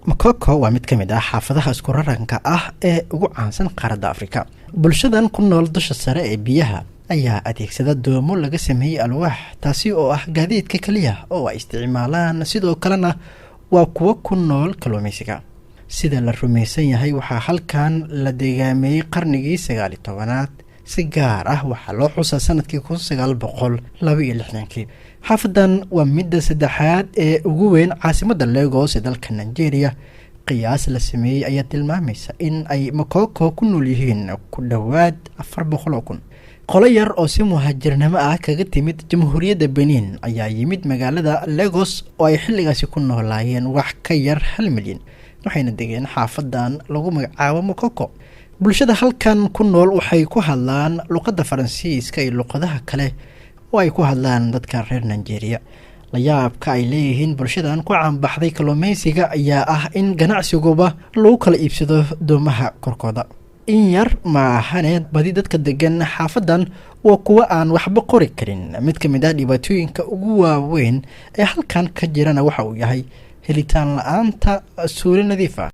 Makoko waa mid ka mid ah xaafadaha isku raranka ah ee ugu caansan qaaradda Afrika. Bulshadan ku nool dusha sare ee biyaha ayaa adeegsada doomo laga sameeyay alwaax, taasi oo ah gaadiidka kaliya oo ay isticmaalaan, sidoo kalena waa kuwa ku nool kalluumeysiga. Sida la rumaysan yahay, waxaa halkan la deegaamay qarnigii 19aad, si gaar ah waxaa loo xusaa sanadkii 1962. xaafadan waa midda saddexaad ee ugu weyn caasimadda Lagos ee dalka Nigeria. qiyaas la sameeyay ayaa tilmaamaysa in ay Makoko ku nool yihiin ku dhawaad 400,000. qolo yar oo si muhaajirnimo ah kaga timid Jamhuuriyadda Benin ayaa yimid magaalada Lagos oo ay xilligaasi ku noolaayeen wax ka yar 1 milyan, waxayna degeen xaafadan lagu magacaabo Makoko. bulshada halkan ku nool waxay ku hadlaan luqadda Faransiiska iyo luqadaha kale oo ay ku hadlaan dadka reer Nigeria. la yaabka ay leeyihiin bulshadan ku caanbaxday kalluumeysiga ayaa ah in ganacsigooba lagu kala iibsado doomaha korkooda. in yar ma ahaneed badi dadka degan xaafadan waa kuwa aan waxba qori karin. mid ka mid ah dhibaatooyinka ugu waaweyn ee halkan ka jirana waxa uu yahay helitaan la'aanta suuli nadiif ah.